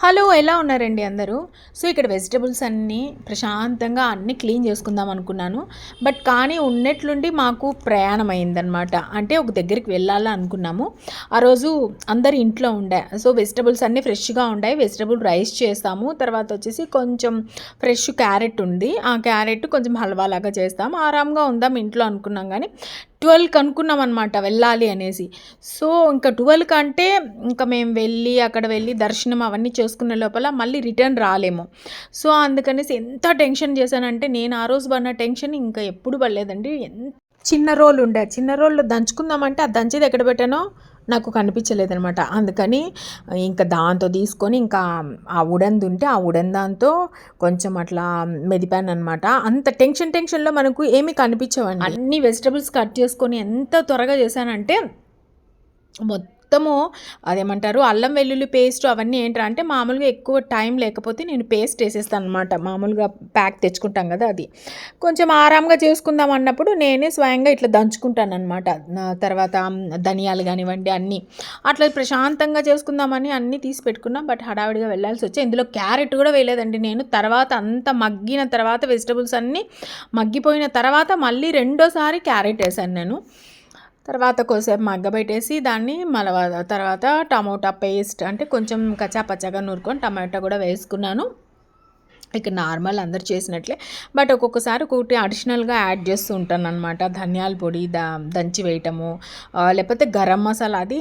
Hello! ఎలా ఉన్నారండి అందరూ? సో, ఇక్కడ వెజిటబుల్స్ అన్నీ ప్రశాంతంగా అన్నీ క్లీన్ చేసుకుందాం అనుకున్నాను. కానీ ఉన్నట్లుండి మాకు ప్రయాణం అయిందనమాట. అంటే ఒక దగ్గరికి వెళ్ళాలా అనుకున్నాము. ఆ రోజు అందరూ ఇంట్లో ఉండే. సో, వెజిటబుల్స్ అన్నీ ఫ్రెష్‌గా ఉండాయి. వెజిటబుల్ రైస్ చేస్తాము. తర్వాత వచ్చేసి కొంచెం ఫ్రెష్ క్యారెట్ ఉంది. ఆ క్యారెట్ కొంచెం హల్వా లాగా చేస్తాం. ఆరాంగా ఉందాం ఇంట్లో అనుకున్నాం గానీ 12కి అనుకున్నాం అనమాట వెళ్ళాలి అనేసి. సో, ఇంకా 12 కంటే ఇంకా మేము అక్కడ వెళ్ళి దర్శనం అవన్నీ చేసుకునే లోపల మళ్ళీ రిటర్న్ రాలేము. సో, అందుకనేసి ఎంత టెన్షన్ చేశానంటే నేను ఆ రోజు పడిన టెన్షన్ ఇంకా ఎప్పుడు పడలేదండి. చిన్న రోలు ఉండే. చిన్న రోల్లో దంచుకుందామంటే ఆ దంచేది ఎక్కడ పెట్టానో నాకు కనిపించలేదనమాట. అందుకని ఇంకా దాంతో తీసుకొని ఇంకా ఆ వుడెన్‌ది ఉంటే ఆ వుడెన్ దాంతో కొంచెం అట్లా మెదిపాననమాట. అంత టెన్షన్‌లో మనకు ఏమీ కనిపించవండి. అన్ని వెజిటబుల్స్ కట్ చేసుకొని ఎంత త్వరగా చేశానంటే మొత్తము అదేమంటారు అల్లం వెల్లుల్లి పేస్ట్ అవన్నీ ఏంట్రా అంటే మామూలుగా ఎక్కువ టైం లేకపోతే నేను పేస్ట్ వేసేస్తాను అనమాట. మామూలుగా ప్యాక్ తెచ్చుకుంటాం కదా అది. కొంచెం ఆరాంగా చేసుకుందాం అన్నప్పుడు నేనే స్వయంగా ఇట్లా దంచుకుంటాను అనమాట. తర్వాత ధనియాలు కానివ్వండి అన్నీ అట్లా ప్రశాంతంగా చేసుకుందామని అన్నీ తీసి పెట్టుకున్నాం. బట్ హడావిడిగా వెళ్ళాల్సి వచ్చి ఇందులో క్యారెట్ కూడా వేయలేదండి నేను. తర్వాత అంత మగ్గిన తర్వాత వెజిటబుల్స్ అన్నీ మగ్గిపోయిన తర్వాత మళ్ళీ రెండోసారి క్యారెట్ వేసాను నేను. తర్వాత కొద్దిసేపు మగ్గబెట్టేసి దాన్ని తర్వాత టమోటా పేస్ట్ అంటే కొంచెం కచ్చాపచ్చాగా నూరుకొని టమాటా కూడా వేసుకున్నాను. ఇక నార్మల్ అందరు చేసినట్లే. బట్ ఒక్కొక్కసారి ఒకటి అడిషనల్గా యాడ్ చేస్తూ ఉంటాను అనమాట. ధనియాల పొడి దంచి వేయటము, లేకపోతే గరం మసాలా అది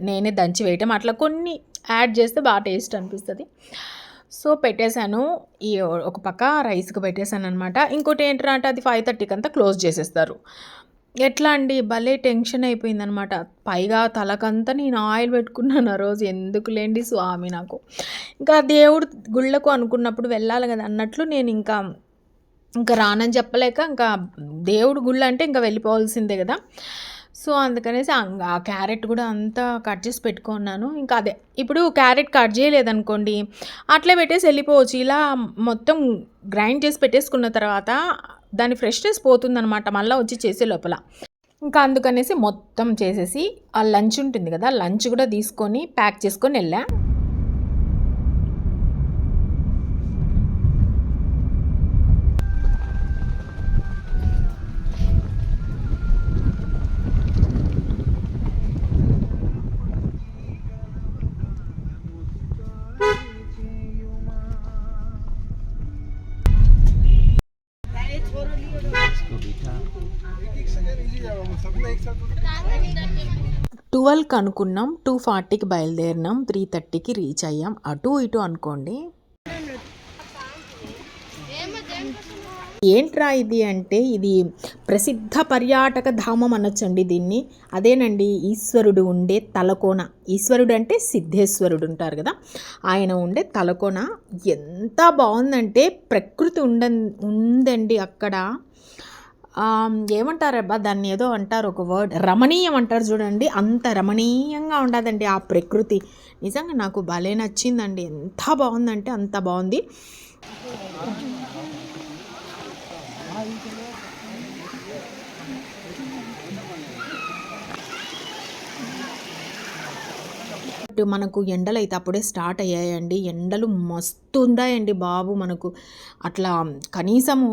నేనే దంచి వేయటం, అట్లా కొన్ని యాడ్ చేస్తే బాగా టేస్ట్ అనిపిస్తుంది. సో, పెట్టేశాను. ఈ ఒక పక్క రైస్కి పెట్టేశాను అనమాట. ఇంకోటి ఏంటంటే అంటే అది 5:30కి అంతా క్లోజ్ చేసేస్తారు. ఎట్లా అండి భలే టెన్షన్ అయిపోయిందనమాట. పైగా తలకంతా నేను ఆయిల్ పెట్టుకున్నాను ఆ రోజు. ఎందుకులేండి స్వామి నాకు. ఇంకా దేవుడు గుళ్ళకు అనుకున్నప్పుడు వెళ్ళాలి కదా అన్నట్లు నేను ఇంకా రానని చెప్పలేక ఇంకా దేవుడు గుళ్ళు అంటే ఇంకా వెళ్ళిపోవాల్సిందే కదా. సో, అందుకనేసి ఆ క్యారెట్ కూడా అంతా కట్ చేసి పెట్టుకున్నాను. ఇంకా అదే ఇప్పుడు క్యారెట్ కట్ చేయలేదనుకోండి అట్లే పెట్టేసి వెళ్ళిపోవచ్చు. ఇలా మొత్తం గ్రైండ్ చేసి పెట్టేసుకున్న తర్వాత దాని ఫ్రెష్నెస్ పోతుందనమాట మళ్ళీ వచ్చి చేసే లోపల. ఇంకా అందుకనేసి మొత్తం చేసేసి ఆ లంచ్ ఉంటుంది కదా లంచ్ కూడా తీసుకొని ప్యాక్ చేసుకొని వెళ్ళా. 12కి అనుకున్నాం, 2:40కి బయలుదేరినాం, 3:30కి రీచ్ అయ్యాం. అటు ఇటు అనుకోండి. ఏంట్రా ఇది అంటే ఇది ప్రసిద్ధ పర్యాటక ధామం అనొచ్చండి దీన్ని. అదేనండి ఈశ్వరుడు ఉండే తలకోన. ఈశ్వరుడు అంటే సిద్ధేశ్వరుడు ఉంటారు కదా, ఆయన ఉండే తలకోన. ఎంత బాగుందంటే ప్రకృతి ఉందండి అక్కడ. ఏమంటారబ్బా దాన్ని ఏదో అంటారు ఒక వర్డ్, రమణీయం అంటారు చూడండి. అంత రమణీయంగా ఉండదండి ఆ ప్రకృతి. నిజంగా నాకు భలే నచ్చిందండి. ఎంత బాగుందంటే అంత బాగుంది. మనకు ఎండలు అయితే అప్పుడే స్టార్ట్ అయ్యాయండి. ఎండలు మస్తు ఉన్నాయండి బాబు. మనకు అట్లా కనీసము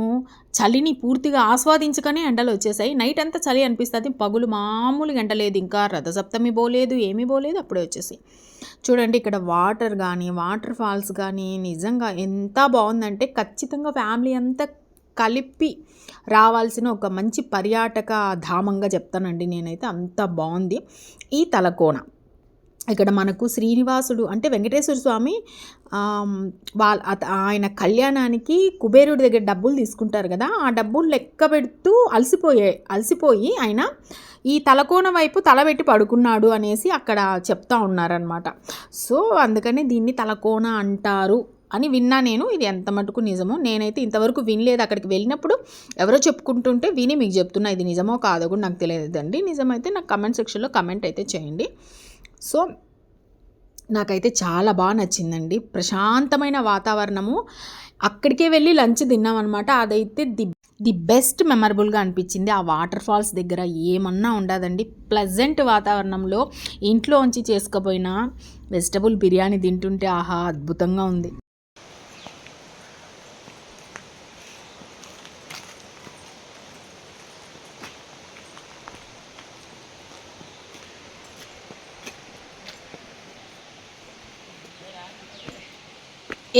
చలిని పూర్తిగా ఆస్వాదించకనే ఎండలు వచ్చేసాయి. నైట్ అంతా చలి అనిపిస్తుంది, పగులు మామూలుగా ఎండ లేదు. ఇంకా రథసప్తమి పోలేదు, ఏమీ పోలేదు, అప్పుడే వచ్చేసి చూడండి. ఇక్కడ వాటర్ ఫాల్స్ కానీ నిజంగా ఎంత బాగుందంటే ఖచ్చితంగా ఫ్యామిలీ అంతా కలిపి రావాల్సిన ఒక మంచి పర్యాటక ధామంగా చెప్తానండి నేనైతే. అంత బాగుంది ఈ తలకోన. ఇక్కడ మనకు శ్రీనివాసుడు అంటే వెంకటేశ్వర స్వామి ఆయన కళ్యాణానికి కుబేరుడి దగ్గర డబ్బులు తీసుకుంటారు కదా, ఆ డబ్బులు లెక్క పెడుతూ అలసిపోయి ఆయన ఈ తలకోన వైపు తలబెట్టి పడుకున్నాడు అనేసి అక్కడ చెప్తా ఉన్నారనమాట. సో, అందుకని దీన్ని తలకోన అంటారు అని విన్నా నేను. ఇది ఎంత మటుకు నిజమో నేనైతే ఇంతవరకు వినలేదు. అక్కడికి వెళ్ళినప్పుడు ఎవరో చెప్పుకుంటుంటే విని మీకు చెప్తున్నా. ఇది నిజమో కాదో కూడా నాకు తెలియదండి. నిజమైతే నాకు కమెంట్ సెక్షన్లో కమెంట్ అయితే చేయండి. సో, నాకైతే చాలా బాగా నచ్చిందండి. ప్రశాంతమైన వాతావరణము. అక్కడికే వెళ్ళి లంచ్ తిన్నామన్నమాట. అదైతే ది బెస్ట్ మెమరబుల్గా అనిపించింది ఆ వాటర్ ఫాల్స్ దగ్గర. ఏమన్నా ఉండదండి, ప్లెజెంట్ వాతావరణంలో ఇంట్లోంచి చేసుకుపోయిన వెజిటబుల్ బిర్యానీ తింటుంటే ఆహా అద్భుతంగా ఉంది.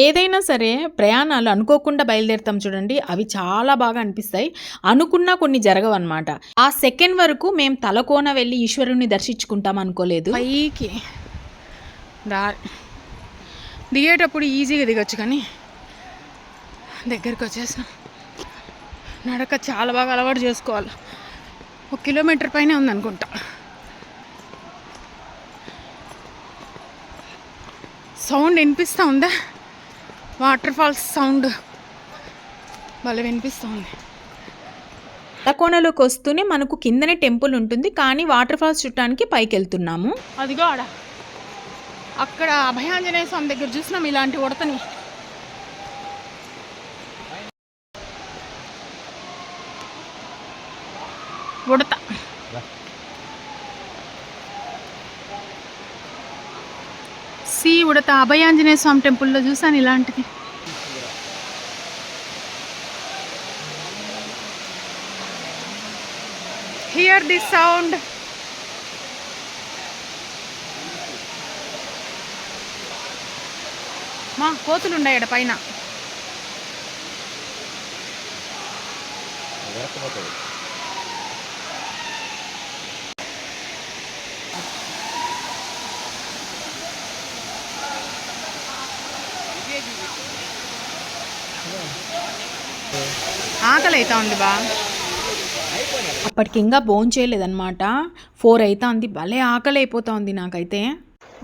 ఏదైనా సరే ప్రయాణాలు అనుకోకుండా బయలుదేరుతాం చూడండి, అవి చాలా బాగా అనిపిస్తాయి. అనుకున్నా కొన్ని జరగవన్నమాట. ఆ సెకండ్ వరకు మేము తలకోన వెళ్ళి ఈశ్వరుని దర్శించుకుంటాం అనుకోలేదు. పైకి దిగేటప్పుడు ఈజీగా దిగొచ్చు, కానీ దగ్గరికి వచ్చేసాం. నడక చాలా బాగా అలవాటు చేసుకోవాలి. 1 కిలోమీటర్ పైనే ఉందనుకుంటా. సౌండ్ వినిపిస్తూ ఉందా? వాటర్ ఫాల్స్ సౌండ్ భలే వినిపిస్తుంది. తలకోనలోకి వస్తూనే మనకు కిందనే టెంపుల్ ఉంటుంది, కానీ వాటర్ ఫాల్స్ చుట్టానికి పైకి వెళ్తున్నాము. అదిగో ఆడ అక్కడ అభయాంజనేయ స్వామి దగ్గర చూసినాం ఇలాంటి ఉడతని. ఉడత ఉడత అభయాంజనేయ స్వామి టెంపుల్లో చూసాను ఇలాంటిది. Here the sound. మా కోతులు ఉన్నాయి ఇక్కడ పైన. ఆకలి అవుతా ఉంది బా. అప్పటికి ఇంకా భోజనం చేయలేదన్నమాట. 4 అవుతా ఉంది. భలే ఆకలి అయిపోతా ఉంది నాకైతే.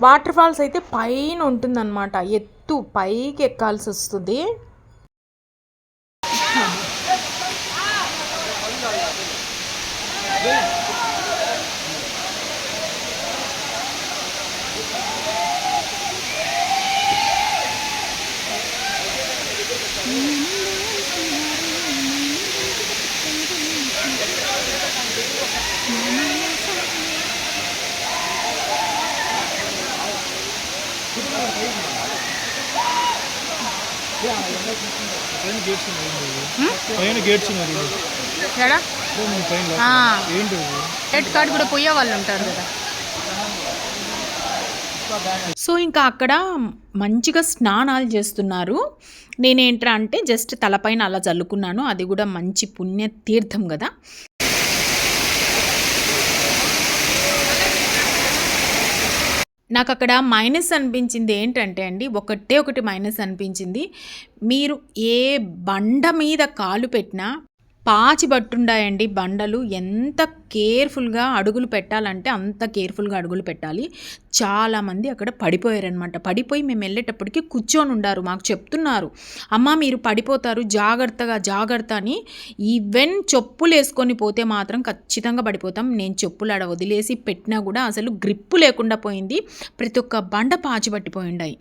వాటర్ ఫాల్స్ అయితే పైన ఉంటుందన్నమాట, ఎత్తు పైకి ఎక్కాల్సి వస్తుంది. రెడ్ కార్డ్ కూడా పోయే వాళ్ళు ఉంటారు కదా. సో ఇంకా అక్కడ మంచిగా స్నానాలు చేస్తున్నారు. నేనేంట్రా అంటే జస్ట్ తలపైన అలా చల్లుకున్నాను. అది కూడా మంచి పుణ్య తీర్థం కదా. నాకు అక్కడ మైనస్ అనిపించింది ఏంటంటే అండి, ఒకటి మైనస్ అనిపించింది. మీరు ఏ బండ మీద కాలు పెట్టినా పాచి పట్టుండాయండి బండలు. ఎంత కేర్ఫుల్గా అడుగులు పెట్టాలంటే అంత కేర్ఫుల్గా అడుగులు పెట్టాలి. చాలామంది అక్కడ పడిపోయారనమాట. పడిపోయి మేము వెళ్ళేటప్పటికి కూర్చొని ఉండారు. మాకు చెప్తున్నారు, అమ్మ మీరు పడిపోతారు జాగ్రత్త అని. ఈవెన్ చెప్పులు వేసుకొని పోతే మాత్రం ఖచ్చితంగా పడిపోతాం. నేను చెప్పులు ఆడ వదిలేసి పెట్టినా కూడా అసలు గ్రిప్పు లేకుండా పోయింది. ప్రతి ఒక్క బండ పాచి పట్టిపోయిండాయి.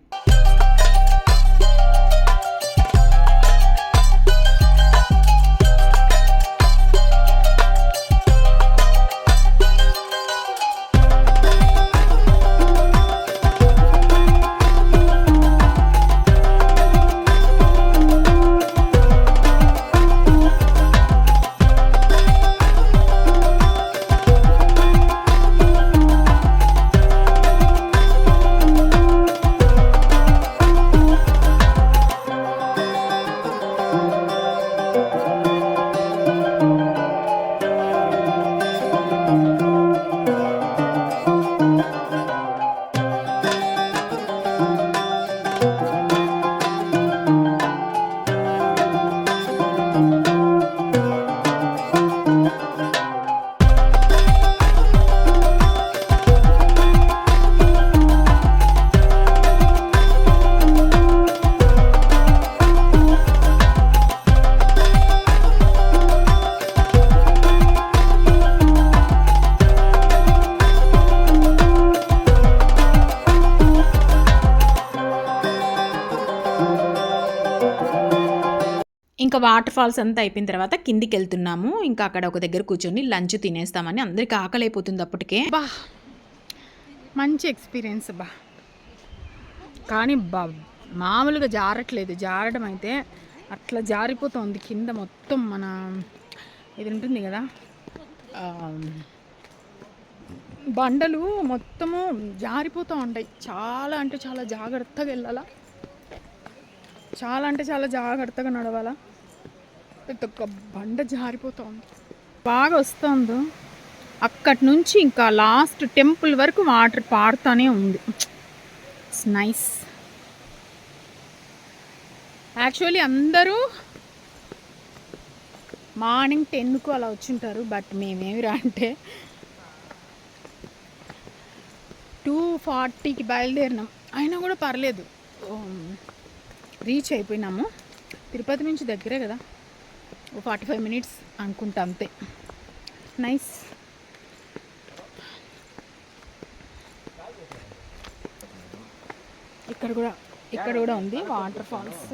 ఇంకా వాటర్ ఫాల్స్ అంతా అయిపోయిన తర్వాత కిందికి వెళ్తున్నాము. ఇంకా అక్కడ ఒక దగ్గర కూర్చొని లంచ్ తినేస్తామని, అందరికీ ఆకలి అయిపోతుంది అప్పటికే. బా మంచి ఎక్స్పీరియన్స్ బా, కానీ బా మామూలుగా జారట్లేదు. జారడం అయితే అట్లా జారిపోతుంది కింద మొత్తం. మన ఇది ఉంటుంది కదా బండలు మొత్తము జారిపోతూ ఉంటాయి. చాలా అంటే చాలా జాగ్రత్తగా వెళ్ళాలా, చాలా అంటే చాలా జాగ్రత్తగా నడవాలా. ప్రతి ఒక్క బండ జారిపోతూ ఉంది. బాగా వస్తుంది. అక్కడి నుంచి ఇంకా లాస్ట్ టెంపుల్ వరకు వాటర్ పారుతూనే ఉంది. It's nice. యాక్చువల్లీ అందరూ మార్నింగ్ 10కు అలా వచ్చింటారు, బట్ మేమేమి అంటే 2:40కి బయలుదేరినాం. అయినా కూడా పర్లేదు, రీచ్ అయిపోయినాము. తిరుపతి నుంచి దగ్గరే కదా, 45 మినిట్స్ అనుకుంటా అంతే. నైస్. ఇక్కడ కూడా ఉంది వాటర్ ఫాల్స్.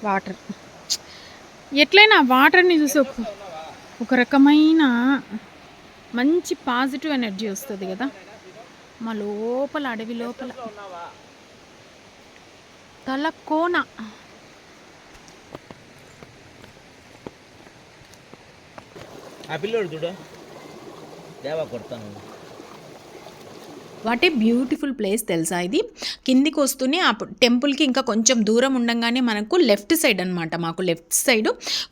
వాటర్ ఎట్లయినా వాటర్ని చూసి ఒక రకమైన మంచి పాజిటివ్ ఎనర్జీ వస్తుంది కదా. మా లోపల అడవి లోపల Talakona what a beautiful place తెలుసా ఇది. కిందికి వస్తూనే ఆ టెంపుల్కి ఇంకా కొంచెం దూరం ఉండగానే మనకు లెఫ్ట్ సైడ్ అనమాట, మాకు లెఫ్ట్ సైడ్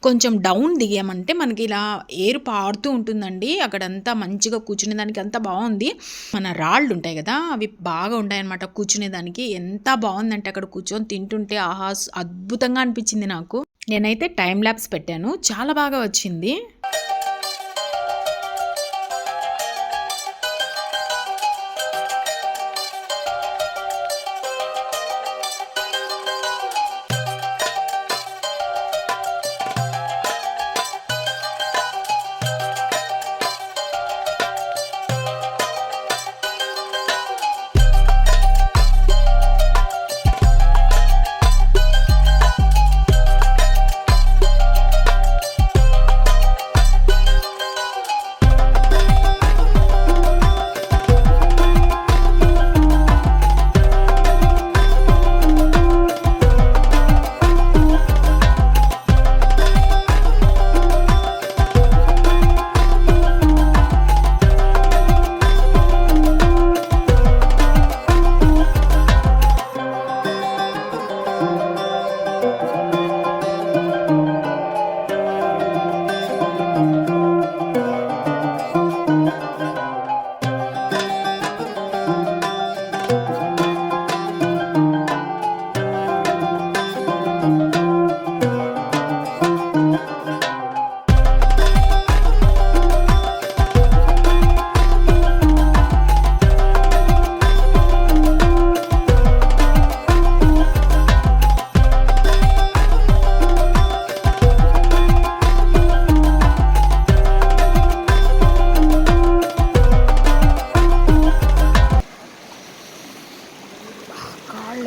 కొంచెం డౌన్ దిగామంటే మనకి ఇలా ఏరు పారుతూ ఉంటుందండి. అక్కడంతా మంచిగా కూర్చునేదానికి అంతా బాగుంది. మన రాళ్ళు ఉంటాయి కదా, అవి బాగా ఉంటాయి అన్నమాట కూర్చునేదానికి. ఎంత బాగుందంటే అక్కడ కూర్చొని తింటుంటే ఆహా అద్భుతంగా అనిపించింది నాకు. నేనైతే టైం ల్యాప్స్ పెట్టాను, చాలా బాగా వచ్చింది.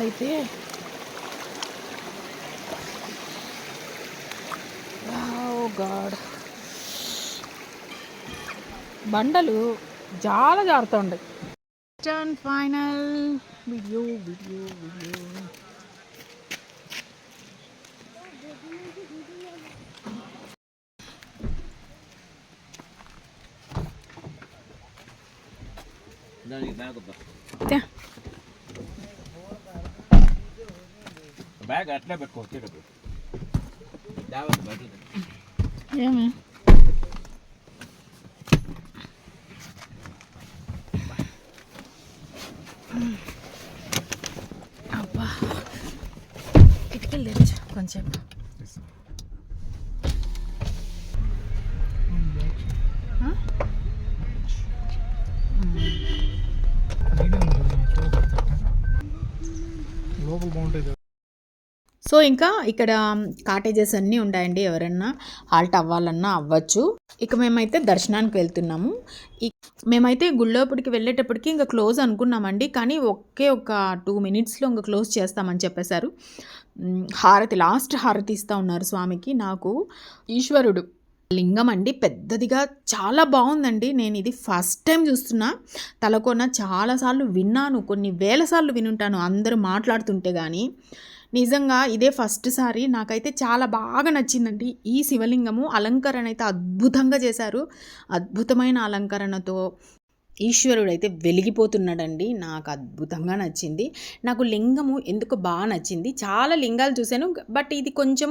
అయితే గాడ్ బండలు చాలా జారుతూ ఉంటాయి. Final video. బ్యాగ్ అట్లా పెట్టుకో. ఏమి అబ్బా కిటికీలు తెచ్చు కొంచెం. సో సో ఇంకా ఇక్కడ కాటేజెస్ అన్నీ ఉన్నాయండి, ఎవరన్నా హాల్ట్ అవ్వాలన్నా అవ్వచ్చు. ఇక మేమైతే దర్శనానికి వెళ్తున్నాము. మేమైతే గుళ్ళోపటికి వెళ్ళేటప్పటికి ఇంకా క్లోజ్ అనుకున్నామండి, కానీ ఒక 2 మినిట్స్లో ఇంకా క్లోజ్ చేస్తామని చెప్పేశారు. హారతి, లాస్ట్ హారతి ఇస్తూ ఉన్నారు స్వామికి. నాకు ఈశ్వరుడు లింగం అండి, పెద్దదిగా చాలా బాగుందండి. నేను ఇది ఫస్ట్ టైం చూస్తున్నా. తలకోన చాలాసార్లు విన్నాను, కొన్ని వేల సార్లు వినుంటాను అందరూ మాట్లాడుతుంటే, కానీ నిజంగా ఇదే ఫస్ట్ సారి. నాకైతే చాలా బాగా నచ్చిందండి ఈ శివలింగము. అలంకరణ అయితే అద్భుతంగా చేశారు, అద్భుతమైన అలంకరణతో ఈశ్వరుడైతే వెలిగిపోతున్నాడండి. నాకు అద్భుతంగా నచ్చింది. నాకు లింగము ఎందుకు బాగా నచ్చింది, చాలా లింగాలు చూశాను, బట్ ఇది కొంచెం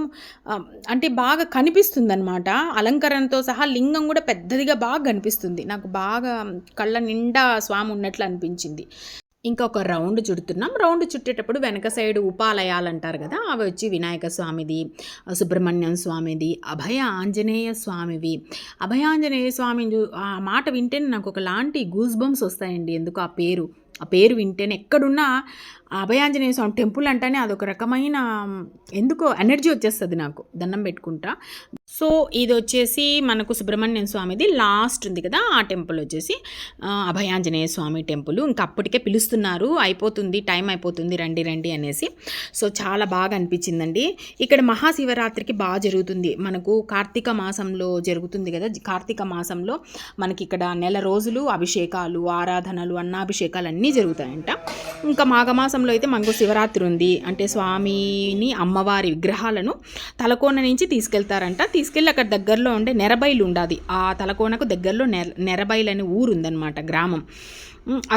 అంటే బాగా కనిపిస్తుంది అనమాట. అలంకరణతో సహా లింగం కూడా పెద్దదిగా బాగా కనిపిస్తుంది. నాకు బాగా కళ్ళ నిండా స్వామి ఉన్నట్లు అనిపించింది. ఇంకొక రౌండ్ చుడుతున్నాం. రౌండ్ చుట్టేటప్పుడు వెనక సైడ్ ఉపాలయాలు అంటారు కదా, అవి వచ్చి వినాయక స్వామిది, సుబ్రహ్మణ్యం స్వామిది, అభయ ఆంజనేయ స్వామివి. అభయ ఆంజనేయ స్వామి ఆ మాట వింటేనే నాకు ఒకలాంటి గూస్ బంప్స్ వస్తాయండి. ఎందుకు ఆ పేరు వింటేనే, ఎక్కడున్నా అభయాంజనేయ స్వామి టెంపుల్ అంటేనే అదొక రకమైన ఎందుకో ఎనర్జీ వచ్చేస్తుంది నాకు దండం పెట్టుకుంటా. సో ఇది వచ్చేసి మనకు సుబ్రహ్మణ్యం స్వామిది లాస్ట్ ఉంది కదా, ఆ టెంపుల్ వచ్చేసి అభయాంజనేయ స్వామి టెంపుల్. ఇంకా అప్పటికే పిలుస్తున్నారు, అయిపోతుంది, టైం అయిపోతుంది, రండి రండి అనేసి. సో చాలా బాగా అనిపించిందండి. ఇక్కడ మహాశివరాత్రికి బాగా జరుగుతుంది. మనకు కార్తీక మాసంలో జరుగుతుంది కదా, కార్తీక మాసంలో మనకి ఇక్కడ నెల రోజులు అభిషేకాలు, ఆరాధనలు, అన్నాభిషేకాలు అన్నీ జరుగుతాయంట. ఇంకా మాఘమాసంలో అయితే మనకు శివరాత్రి ఉంది. అంటే స్వామిని, అమ్మవారి విగ్రహాలను తలకోన నుంచి తీసుకెళ్తారంట. తీసుకెళ్ళి అక్కడ దగ్గరలో ఉండే నెరబైలు ఉండాది, ఆ తలకోనకు దగ్గరలో నెరబైలు అనే ఊరు ఉందన్నమాట, గ్రామం.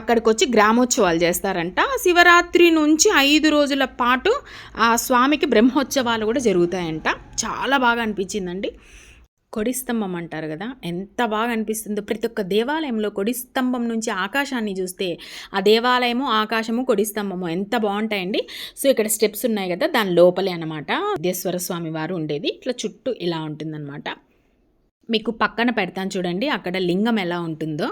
అక్కడికి వచ్చి గ్రామోత్సవాలు చేస్తారంట. శివరాత్రి నుంచి 5 రోజుల పాటు ఆ స్వామికి బ్రహ్మోత్సవాలు కూడా జరుగుతాయంట. చాలా బాగా అనిపించిందండి. కొడిస్తంభం అంటారు కదా, ఎంత బాగా అనిపిస్తుందో. ప్రతి ఒక్క దేవాలయంలో కొడిస్తంభం నుంచి ఆకాశాన్ని చూస్తే ఆ దేవాలయము, ఆకాశము, కొడిస్తంభము ఎంత బాగుంటాయండి. సో ఇక్కడ స్టెప్స్ ఉన్నాయి కదా, దాని లోపలే అనమాట సిద్ధేశ్వర స్వామి వారు ఉండేది. ఇట్లా చుట్టూ ఇలా ఉంటుందన్నమాట. మీకు పక్కన పెడతాను చూడండి, అక్కడ లింగం ఎలా ఉంటుందో.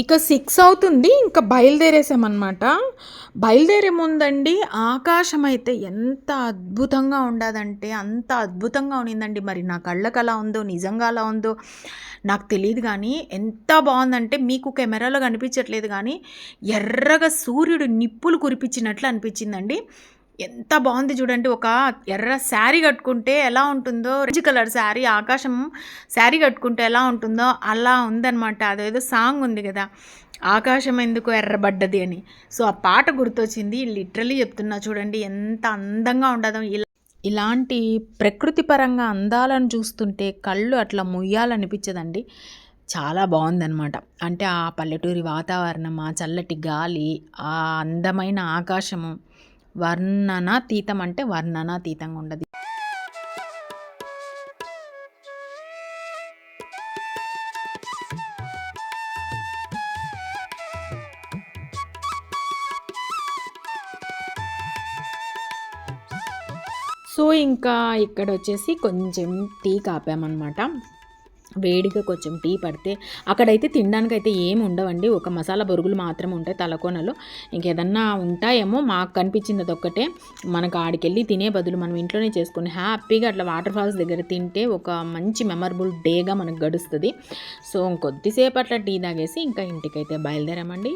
ఇక 6 అవుతుంది, ఇంకా బయలుదేరేసామన్నమాట. బయలుదేరే ముందండి ఆకాశం అయితే ఎంత అద్భుతంగా ఉండదంటే అంత అద్భుతంగా ఉన్నిందండి. మరి నా కళ్ళకు అలా ఉందో, నిజంగా అలా ఉందో నాకు తెలియదు, కానీ ఎంత బాగుందంటే మీకు కెమెరాలో కనిపించట్లేదు, కానీ ఎర్రగా సూర్యుడు నిప్పులు కురిపించినట్లు అనిపించిందండి. ఎంత బాగుంది చూడండి. ఒక ఎర్ర శారీ కట్టుకుంటే ఎలా ఉంటుందో, రెడ్ కలర్ శారీ, ఆకాశం శారీ కట్టుకుంటే ఎలా ఉంటుందో అలా ఉందన్నమాట. అదేదో సాంగ్ ఉంది కదా, ఆకాశం ఎందుకు ఎర్రబడ్డది అని. సో ఆ పాట గుర్తొచ్చింది. లిటరలీ చెప్తున్నా చూడండి ఎంత అందంగా ఉండదో. ఇలాంటి ప్రకృతి పరంగా అందాలను చూస్తుంటే కళ్ళు అట్లా ముయ్యాలనిపించదండి. చాలా బాగుందన్నమాట. అంటే ఆ పల్లెటూరి వాతావరణం, ఆ చల్లటి గాలి, ఆ అందమైన ఆకాశము వర్ణనాతీతం, అంటే వర్ణనాతీతంగా ఉండదు. సో ఇంకా ఇక్కడ వచ్చేసి కొంచెం టీ కాపామన్నమాట. వేడిగా కొంచెం టీ పడితే అక్కడైతే తినడానికి అయితే ఏమి ఉండవండి, ఒక మసాలా బొరుగులు మాత్రమే ఉంటాయి తలకోనలో. ఇంకేదన్నా ఉంటాయేమో, మాకు కనిపించింది అదొక్కటే. మనకు ఆడికెళ్ళి తినే బదులు మనం ఇంట్లోనే చేసుకొని హ్యాపీగా అట్లా వాటర్ ఫాల్స్ దగ్గర తింటే ఒక మంచి మెమరబుల్ డేగా మనకు గడుస్తుంది. సో కొద్దిసేపు అట్లా టీ తాగేసి ఇంకా ఇంటికైతే బయలుదేరామండి.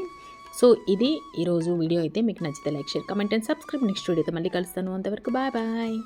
సో ఇది ఈరోజు వీడియో అయితే. మీకు నచ్చితే like, share, comment and subscribe. Next వీడియోతో మళ్ళీ కలుస్తాను. అంతవరకు బాయ్ బాయ్.